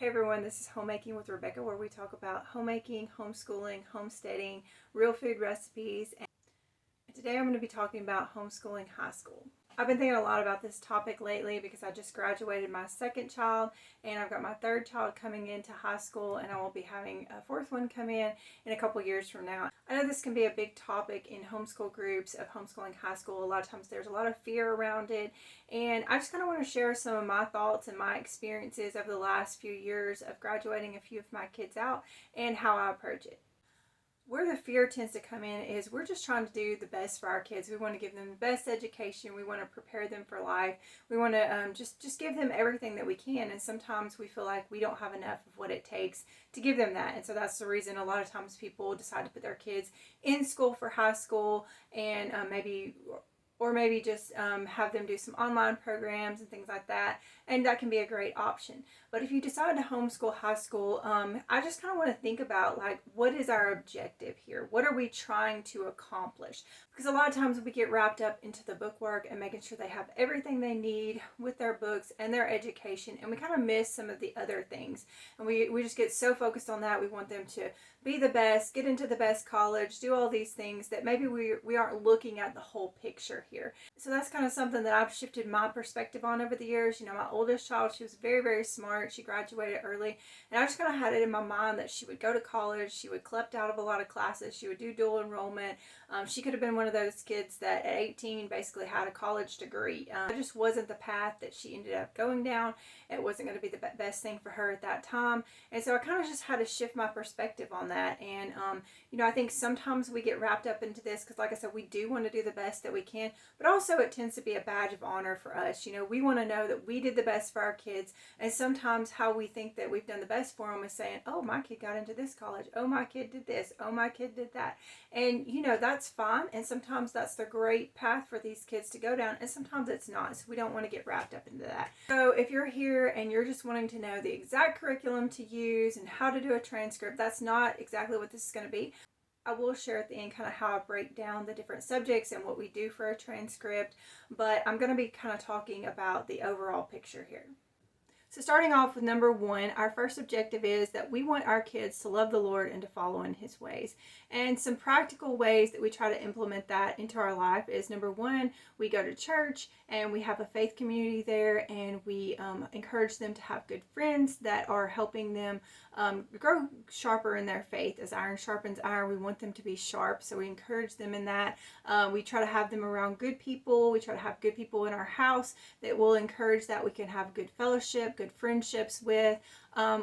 Hey everyone, this is Homemaking with Rebecca, where we talk about homemaking, homeschooling, homesteading, real food recipes, and today I'm going to be talking about homeschooling high school. I've been thinking a lot about this topic lately because I just graduated my second child and I've got my third child coming into high school, and I will be having a fourth one come in a couple years from now. I know this can be a big topic in homeschool groups of homeschooling high school. A lot of times there's a lot of fear around it, and I just kind of want to share some of my thoughts and my experiences over the last few years of graduating a few of my kids out and how I approach it. Where the fear tends to come in is we're just trying to do the best for our kids. We want to give them the best education. We want to prepare them for life. We want to just give them everything that we can. And sometimes we feel like we don't have enough of what it takes to give them that. And so that's the reason a lot of times people decide to put their kids in school for high school, and maybe just have them do some online programs and things like that, and that can be a great option. But if you decide to homeschool high school, I just kind of want to think about, like, what is our objective here? What are we trying to accomplish? Because a lot of times we get wrapped up into the bookwork and making sure they have everything they need with their books and their education, and we kind of miss some of the other things. And we just get so focused on that. We want them to be the best, get into the best college, do all these things, that maybe we aren't looking at the whole picture here. So that's kind of something that I've shifted my perspective on over the years. You know, my oldest child, she was very, very smart. She graduated early, and I just kind of had it in my mind that she would go to college. She would collect out of a lot of classes. She would do dual enrollment. She could have been one of those kids that at 18 basically had a college degree. It just wasn't the path that she ended up going down. It wasn't going to be the best thing for her at that time. And so I kind of just had to shift my perspective on that. And, you know, I think sometimes we get wrapped up into this because, like I said, we do want to do the best that we can, but also it tends to be a badge of honor for us. You know, we want to know that we did the best for our kids. And sometimes how we think that we've done the best for them is saying, oh, my kid got into this college. Oh, my kid did this. Oh, my kid did that. And, you know, that's fine. And sometimes that's the great path for these kids to go down. And sometimes it's not. So we don't want to get wrapped up into that. So if you're here and you're just wanting to know the exact curriculum to use and how to do a transcript, that's not exactly what this is going to be. I will share at the end kind of how I break down the different subjects and what we do for a transcript, but I'm going to be kind of talking about the overall picture here. So starting off with number one, our first objective is that we want our kids to love the Lord and to follow in His ways. And some practical ways that we try to implement that into our life is, number one, we go to church and we have a faith community there, and we encourage them to have good friends that are helping them grow sharper in their faith. As iron sharpens iron, we want them to be sharp, so we encourage them in that. We try to have them around good people. We try to have good people in our house that will encourage that. We can have good fellowship, good friendships with.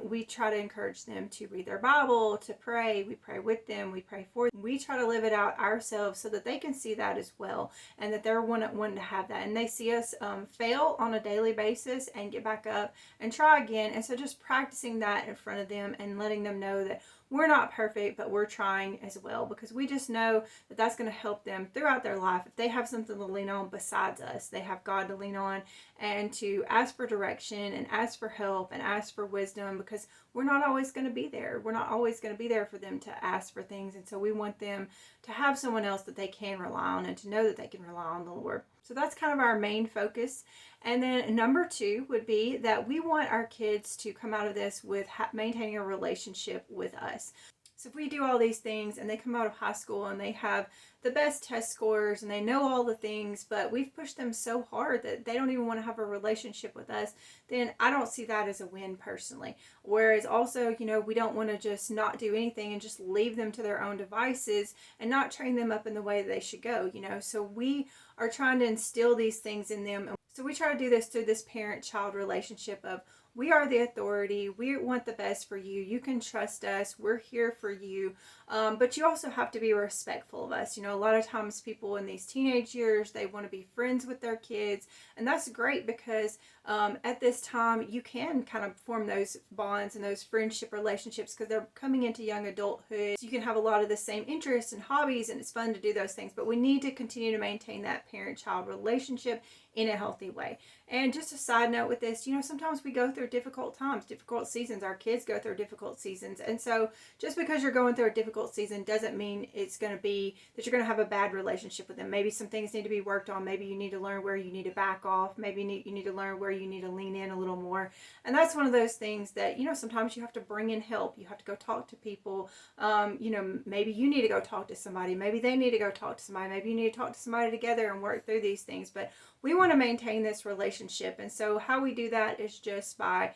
We try to encourage them to read their Bible, to pray. We pray with them. We pray for them. We try to live it out ourselves so that they can see that as well, and that they're wanting to have that. And they see us fail on a daily basis and get back up and try again. And so just practicing that in front of them and letting them know that we're not perfect, but we're trying as well, because we just know that that's going to help them throughout their life. If they have something to lean on besides us, they have God to lean on and to ask for direction and ask for help and ask for wisdom, because we're not always going to be there. We're not always going to be there for them to ask for things. And so we want them to have someone else that they can rely on and to know that they can rely on the Lord. So that's kind of our main focus. And then number two would be that we want our kids to come out of this with maintaining a relationship with us. So if we do all these things and they come out of high school and they have the best test scores and they know all the things, but we've pushed them so hard that they don't even want to have a relationship with us, then I don't see that as a win personally. Whereas also, you know, we don't want to just not do anything and just leave them to their own devices and not train them up in the way that they should go, you know. So we are trying to instill these things in them. So we try to do this through this parent-child relationship of, we are the authority. We want the best for you. You can trust us. We're here for you. But you also have to be respectful of us. You know, a lot of times people in these teenage years, they want to be friends with their kids. And that's great because at this time, you can kind of form those bonds and those friendship relationships because they're coming into young adulthood. So you can have a lot of the same interests and hobbies, and it's fun to do those things. But we need to continue to maintain that parent-child relationship in a healthy way. And just a side note with this, sometimes we go through difficult times, difficult seasons. Our kids go through difficult seasons. And so just because you're going through a difficult season doesn't mean it's going to be that you're going to have a bad relationship with them. Maybe some things need to be worked on. Maybe you need to learn where you need to back off. Maybe you need to learn where you need to lean in a little more. And that's one of those things that, sometimes you have to bring in help. You have to go talk to people. Maybe you need to go talk to somebody. Maybe they need to go talk to somebody. Maybe you need to talk to somebody together and work through these things. But we want to maintain this relationship. And so how we do that is just by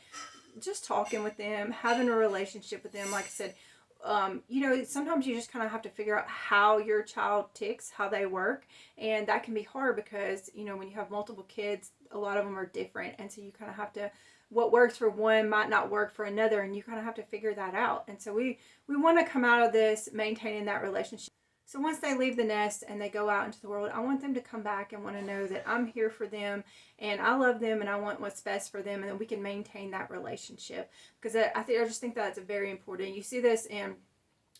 just talking with them, having a relationship with them. Like I said, sometimes you just kind of have to figure out how your child ticks, how they work. And that can be hard because, when you have multiple kids, a lot of them are different. And so you kind of have to, what works for one might not work for another. And you kind of have to figure that out. And so we want to come out of this maintaining that relationship. So once they leave the nest and they go out into the world, I want them to come back and want to know that I'm here for them and I love them and I want what's best for them, and then we can maintain that relationship. Because I just think that's very important. You see this in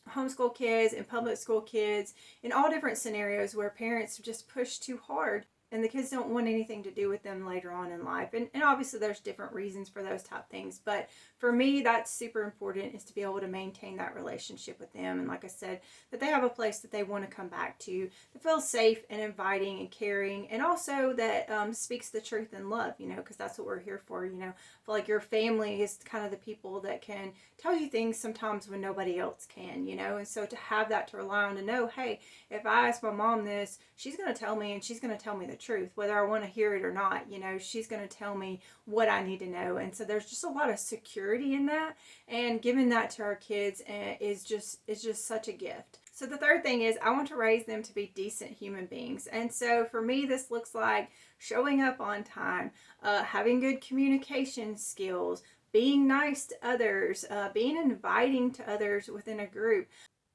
homeschool kids, in public school kids, in all different scenarios where parents just push too hard and the kids don't want anything to do with them later on in life. And obviously there's different reasons for those type things. But for me, that's super important, is to be able to maintain that relationship with them. And like I said, that they have a place that they want to come back to, that feels safe and inviting and caring. And also that speaks the truth in love, because that's what we're here for. I feel like your family is kind of the people that can tell you things sometimes when nobody else can, And so to have that to rely on, to know, hey, if I ask my mom this, she's going to tell me, and she's going to tell me the truth, whether I want to hear it or not. She's going to tell me what I need to know. And so there's just a lot of security in that, and giving that to our kids is just such a gift. So the third thing is, I want to raise them to be decent human beings. And so for me, this looks like showing up on time, having good communication skills, being nice to others, being inviting to others within a group,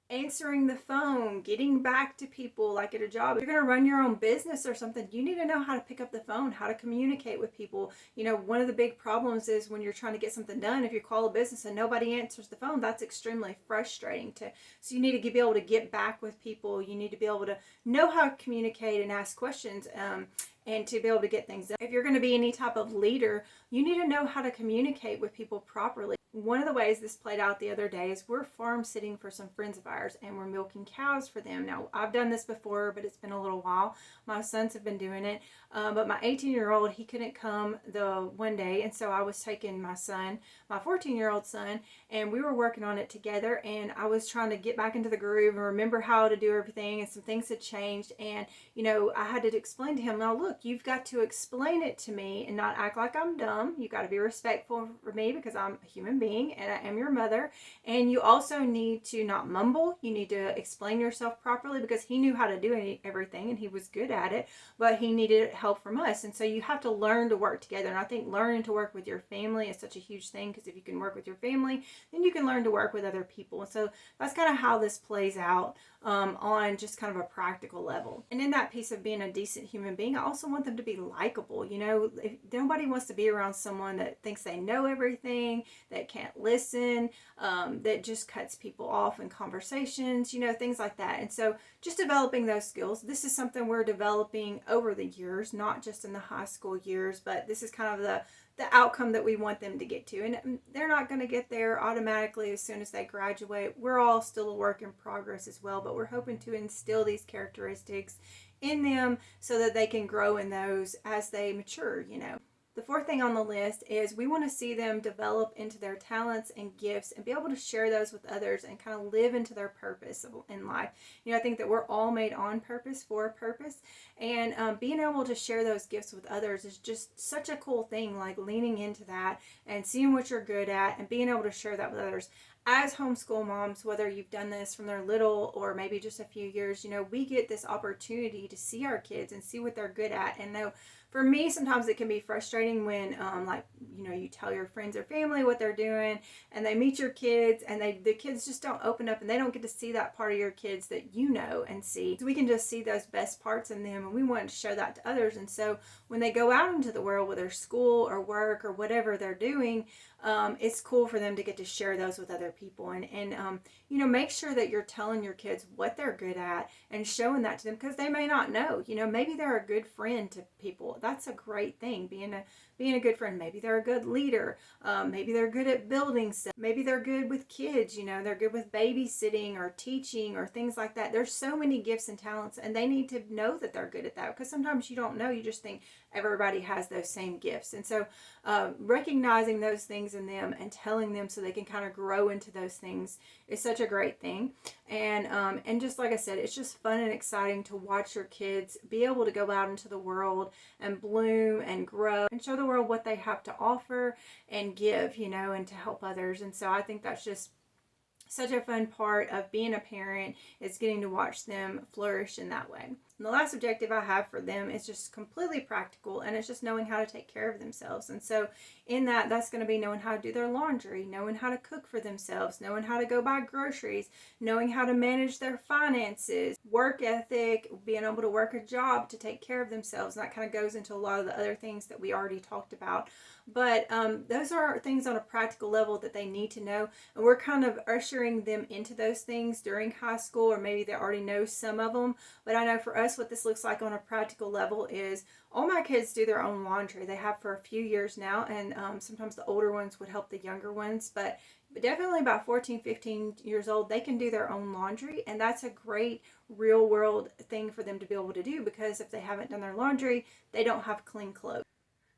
answering the phone, getting back to people like at a job. If you're going to run your own business or something, you need to know how to pick up the phone, how to communicate with people. One of the big problems is when you're trying to get something done, if you call a business and nobody answers the phone, that's extremely frustrating. So you need to be able to get back with people. You need to be able to know how to communicate and ask questions, and to be able to get things done. If you're going to be any type of leader, you need to know how to communicate with people properly. One of the ways this played out the other day is we're farm sitting for some friends of ours, and we're milking cows for them. Now, I've done this before, but it's been a little while. My sons have been doing it, but my 18-year-old, he couldn't come the one day, and so I was taking my son, my 14-year-old son, and we were working on it together, and I was trying to get back into the groove and remember how to do everything, and some things had changed, and I had to explain to him, now look, you've got to explain it to me and not act like I'm dumb. You got to be respectful for me because I'm a human being and I am your mother. And you also need to not mumble. You need to explain yourself properly, because he knew how to do everything and he was good at it, but he needed help from us. And so you have to learn to work together. And I think learning to work with your family is such a huge thing, because if you can work with your family, then you can learn to work with other people. And so that's kind of how this plays out on just kind of a practical level. And in that piece of being a decent human being, I also want them to be likable. If nobody wants to be around someone that thinks they know everything, that can't listen, that just cuts people off in conversations, things like that. And so just developing those skills. This is something we're developing over the years, not just in the high school years, but this is kind of the outcome that we want them to get to. And they're not going to get there automatically as soon as they graduate. We're all still a work in progress as well, but we're hoping to instill these characteristics in them so that they can grow in those as they mature. The fourth thing on the list is we want to see them develop into their talents and gifts and be able to share those with others and kind of live into their purpose in life. I think that we're all made on purpose for a purpose, and being able to share those gifts with others is just such a cool thing, like leaning into that and seeing what you're good at and being able to share that with others. As homeschool moms, whether you've done this from they're little or maybe just a few years, we get this opportunity to see our kids and see what they're good at. And for me, sometimes it can be frustrating when like you tell your friends or family what they're doing, and they meet your kids, and the kids just don't open up, and they don't get to see that part of your kids that and see. So we can just see those best parts in them, and we want to show that to others. And so when they go out into the world, whether school or work or whatever they're doing, it's cool for them to get to share those with other people, and make sure that you're telling your kids what they're good at and showing that to them, because they may not know. Maybe they're a good friend to people. That's a great thing, being a good friend. Maybe they're a good leader. Maybe they're good at building stuff. Maybe they're good with kids. They're good with babysitting or teaching or things like that. There's so many gifts and talents, and they need to know that they're good at that, because sometimes you don't know. You just think everybody has those same gifts. And so recognizing those things in them and telling them so they can kind of grow into those things is such a great thing. And just like I said, it's just fun and exciting to watch your kids be able to go out into the world and bloom and grow and show the world what they have to offer and give, and to help others. And so I think that's just such a fun part of being a parent, is getting to watch them flourish in that way. And the last objective I have for them is just completely practical, and it's just knowing how to take care of themselves. And so in that's going to be knowing how to do their laundry, knowing how to cook for themselves, knowing how to go buy groceries, knowing how to manage their finances, work ethic, being able to work a job to take care of themselves. And that kind of goes into a lot of the other things that we already talked about. But those are things on a practical level that they need to know. And we're kind of ushering them into those things during high school, or maybe they already know some of them. But I know for us, what this looks like on a practical level is all my kids do their own laundry. They have for a few years now, and sometimes the older ones would help the younger ones. But definitely about 14, 15 years old, they can do their own laundry. And that's a great real world thing for them to be able to do, because if they haven't done their laundry, they don't have clean clothes.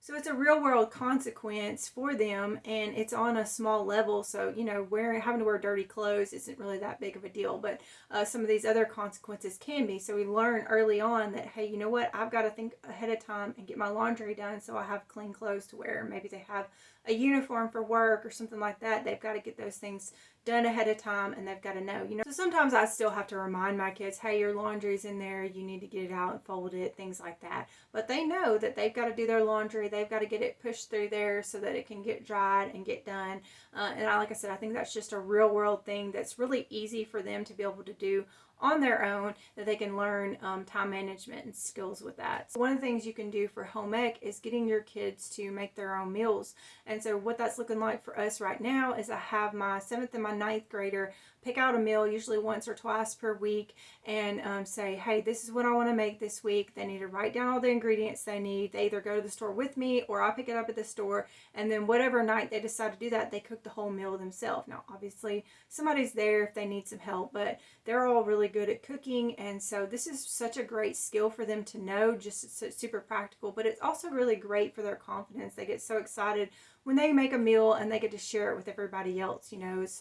So it's a real world consequence for them, and it's on a small level. So, having to wear dirty clothes isn't really that big of a deal, but some of these other consequences can be. So we learn early on that, hey, you know what? I've got to think ahead of time and get my laundry done so I have clean clothes to wear. Maybe they have a uniform for work or something like that. They've got to get those things done ahead of time, and they've got to know. So sometimes I still have to remind my kids, hey, your laundry's in there, you need to get it out and fold it, things like that. But they know that they've got to do their laundry, they've got to get it pushed through there so that it can get dried and get done. Like I said, I think that's just a real world thing that's really easy for them to be able to do on their own, that they can learn time management and skills with that. So one of the things you can do for home ec is getting your kids to make their own meals. And so what that's looking like for us right now is I have my 7th and my 9th grader pick out a meal, usually once or twice per week, and say, hey, this is what I want to make this week. They need to write down all the ingredients they need. They either go to the store with me, or I pick it up at the store, and then whatever night they decide to do that, they cook the whole meal themselves. Now, obviously, somebody's there if they need some help, but they're all really good at cooking, and so this is such a great skill for them to know. Just it's super practical, but it's also really great for their confidence. They get so excited when they make a meal and they get to share it with everybody else. It's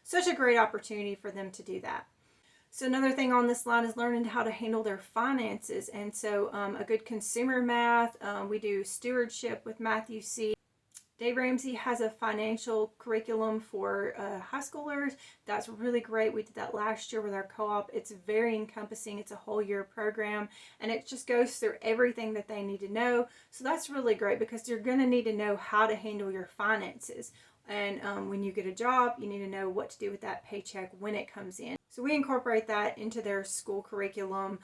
such a great opportunity for them to do that. So another thing on this line is learning how to handle their finances. And so a good consumer math, we do stewardship with Matthew C. Dave Ramsey has a financial curriculum for high schoolers. That's really great. We did that last year with our co-op. It's very encompassing. It's a whole year program, and it just goes through everything that they need to know. So that's really great, because you're going to need to know how to handle your finances. And when you get a job, you need to know what to do with that paycheck when it comes in. So we incorporate that into their school curriculum,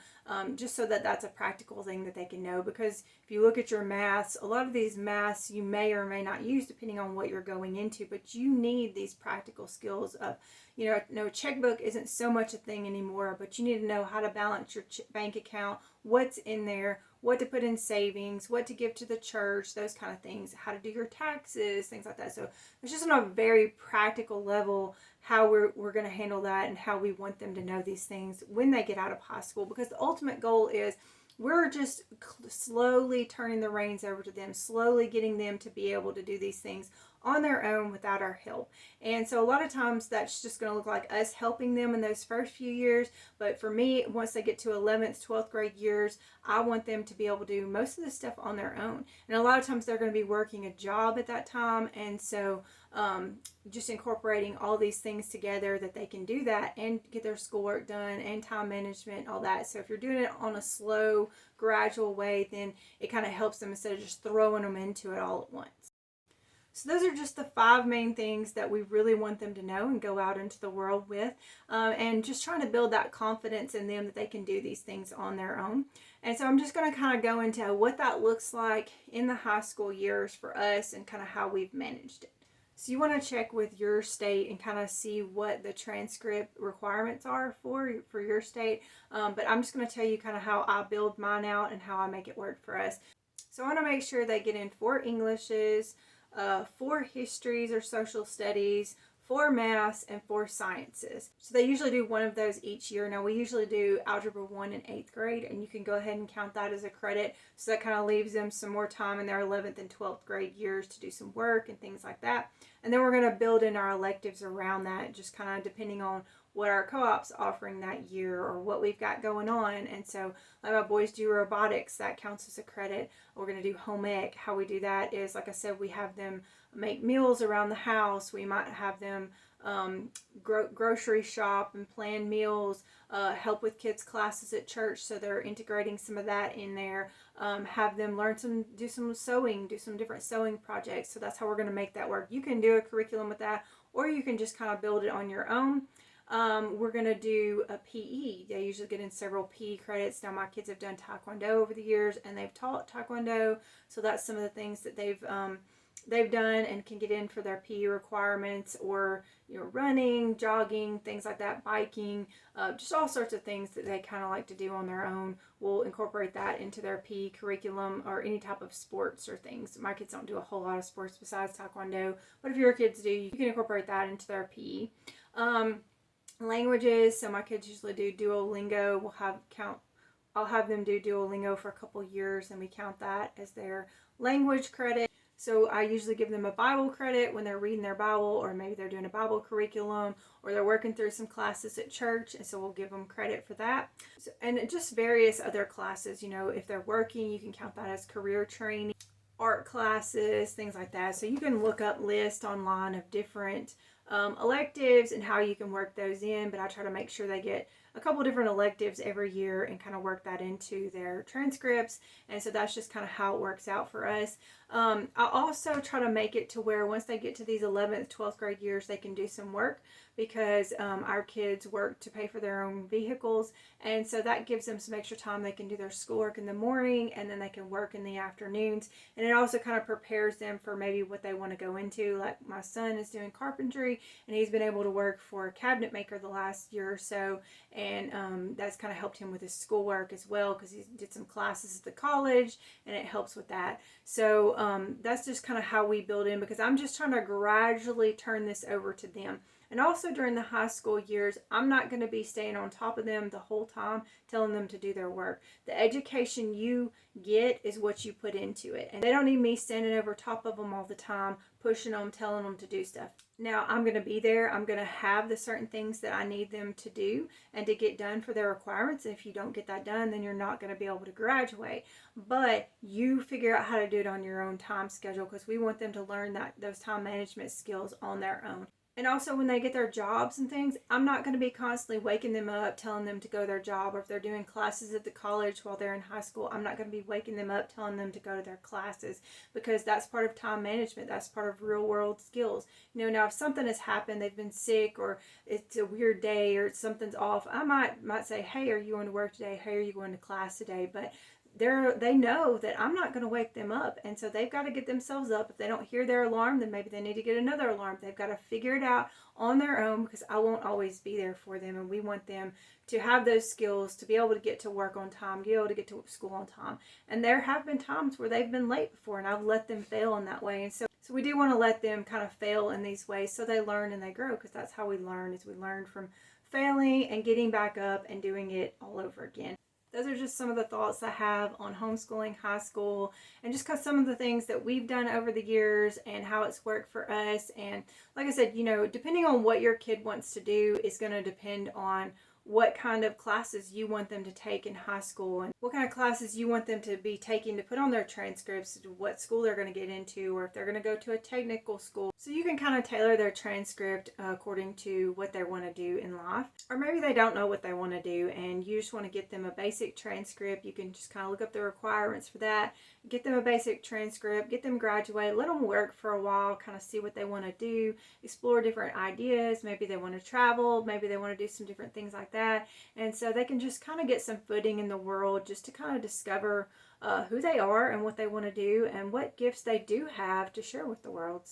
just so that that's a practical thing that they can know. Because if you look at your maths, a lot of these maths you may or may not use depending on what you're going into, but you need these practical skills of, no, checkbook isn't so much a thing anymore, but you need to know how to balance your bank account, what's in there, what to put in savings, what to give to the church, those kind of things, how to do your taxes, things like that. So it's just on a very practical level how we're going to handle that, and how we want them to know these things when they get out of high school, because the ultimate goal is we're just slowly turning the reins over to them, slowly getting them to be able to do these things on their own without our help. And so a lot of times that's just going to look like us helping them in those first few years. But for me, once they get to 11th, 12th grade years, I want them to be able to do most of this stuff on their own. And a lot of times they're going to be working a job at that time. And so just incorporating all these things together, that they can do that and get their schoolwork done and time management, all that. So if you're doing it on a slow, gradual way, then it kind of helps them instead of just throwing them into it all at once. So those are just the 5 main things that we really want them to know and go out into the world with, and just trying to build that confidence in them that they can do these things on their own. And so I'm just going to kind of go into what that looks like in the high school years for us and kind of how we've managed it. So you want to check with your state and kind of see what the transcript requirements are for your state. But I'm just going to tell you kind of how I build mine out and how I make it work for us. So I want to make sure they get in 4 Englishes, 4 histories or social studies, 4 maths, and 4 sciences. So they usually do one of those each year. Now we usually do Algebra 1 in 8th grade, and you can go ahead and count that as a credit. So that kind of leaves them some more time in their 11th and 12th grade years to do some work and things like that. And then we're going to build in our electives around that, just kind of depending on what our co-op's offering that year or what we've got going on. And so like my boys do robotics, that counts as a credit. We're going to do home ec. How we do that is, like I said, we have them make meals around the house. We might have them grocery shop and plan meals, help with kids' classes at church, so they're integrating some of that in there. Have them do some sewing, do some different sewing projects. So that's how we're going to make that work. You can do a curriculum with that, or you can just kind of build it on your own. We're going to do a PE. They usually get in several PE credits. Now my kids have done Taekwondo over the years, and they've taught Taekwondo, so that's some of the things that they've done and can get in for their PE requirements, or running, jogging, things like that, biking, just all sorts of things that they kind of like to do on their own. We'll incorporate that into their PE curriculum, or any type of sports or things. My kids don't do a whole lot of sports besides Taekwondo, but if your kids do, you can incorporate that into their PE. Languages, so my kids usually do Duolingo. I'll have them do Duolingo for a couple years, and we count that as their language credit. So I usually give them a Bible credit when they're reading their Bible, or maybe they're doing a Bible curriculum, or they're working through some classes at church, and so we'll give them credit for that. And just various other classes, if they're working, you can count that as career training, art classes, things like that. So you can look up lists online of different electives and how you can work those in, but I try to make sure they get a couple different electives every year and kind of work that into their transcripts. And so that's just kind of how it works out for us. I also try to make it to where once they get to these 11th, 12th grade years, they can do some work, because our kids work to pay for their own vehicles, and so that gives them some extra time. They can do their schoolwork in the morning, and then they can work in the afternoons, and it also kind of prepares them for maybe what they want to go into. Like my son is doing carpentry, and he's been able to work for a cabinet maker the last year or so, and that's kind of helped him with his schoolwork as well, because he did some classes at the college, and it helps with that. So that's just kind of how we build in, because I'm just trying to gradually turn this over to them. And also during the high school years, I'm not going to be staying on top of them the whole time, telling them to do their work. The education you get is what you put into it. And they don't need me standing over top of them all the time, pushing them, telling them to do stuff. Now, I'm going to be there. I'm going to have the certain things that I need them to do and to get done for their requirements. And if you don't get that done, then you're not going to be able to graduate. But you figure out how to do it on your own time schedule, because we want them to learn those time management skills on their own. And also when they get their jobs and things, I'm not going to be constantly waking them up, telling them to go to their job. Or if they're doing classes at the college while they're in high school, I'm not going to be waking them up, telling them to go to their classes, because that's part of time management. That's part of real world skills. Now if something has happened, they've been sick, or it's a weird day, or something's off, I might say, hey, are you going to work today? Hey, are you going to class today? But they know that I'm not going to wake them up, and so they've got to get themselves up. If they don't hear their alarm, then maybe they need to get another alarm. They've got to figure it out on their own, because I won't always be there for them, and we want them to have those skills to be able to get to work on time, be able to get to school on time. And there have been times where they've been late before, and I've let them fail in that way. And so we do want to let them kind of fail in these ways, so they learn and they grow, because that's how we learn, is we learn from failing and getting back up and doing it all over again. Those are just some of the thoughts I have on homeschooling high school, and just because some of the things that we've done over the years and how it's worked for us. And like I said, depending on what your kid wants to do is going to depend on what kind of classes you want them to take in high school and what kind of classes you want them to be taking to put on their transcripts, what school they're going to get into, or if they're going to go to a technical school. So you can kind of tailor their transcript according to what they want to do in life. Or maybe they don't know what they want to do and you just want to get them a basic transcript. You can just kind of look up the requirements for that, get them a basic transcript, get them graduated, let them work for a while, kind of see what they want to do, explore different ideas. Maybe they want to travel, maybe they want to do some different things like that. And so they can just kind of get some footing in the world just to kind of discover who they are and what they want to do and what gifts they do have to share with the world.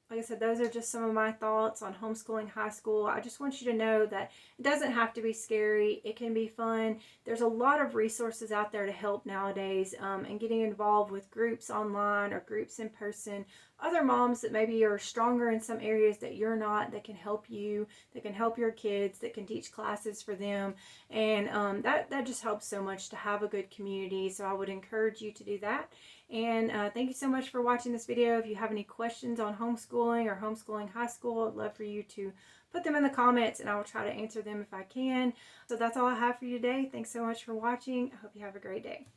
Like I said, those are just some of my thoughts on homeschooling high school. I just want you to know that it doesn't have to be scary. It can be fun. There's a lot of resources out there to help nowadays, and getting involved with groups online or groups in person. Other moms that maybe are stronger in some areas that you're not, that can help you, that can help your kids, that can teach classes for them. And that just helps so much to have a good community. So I would encourage you to do that. And thank you so much for watching this video. If you have any questions on homeschooling or homeschooling high school, I'd love for you to put them in the comments and I will try to answer them if I can. So that's all I have for you today. Thanks so much for watching. I hope you have a great day.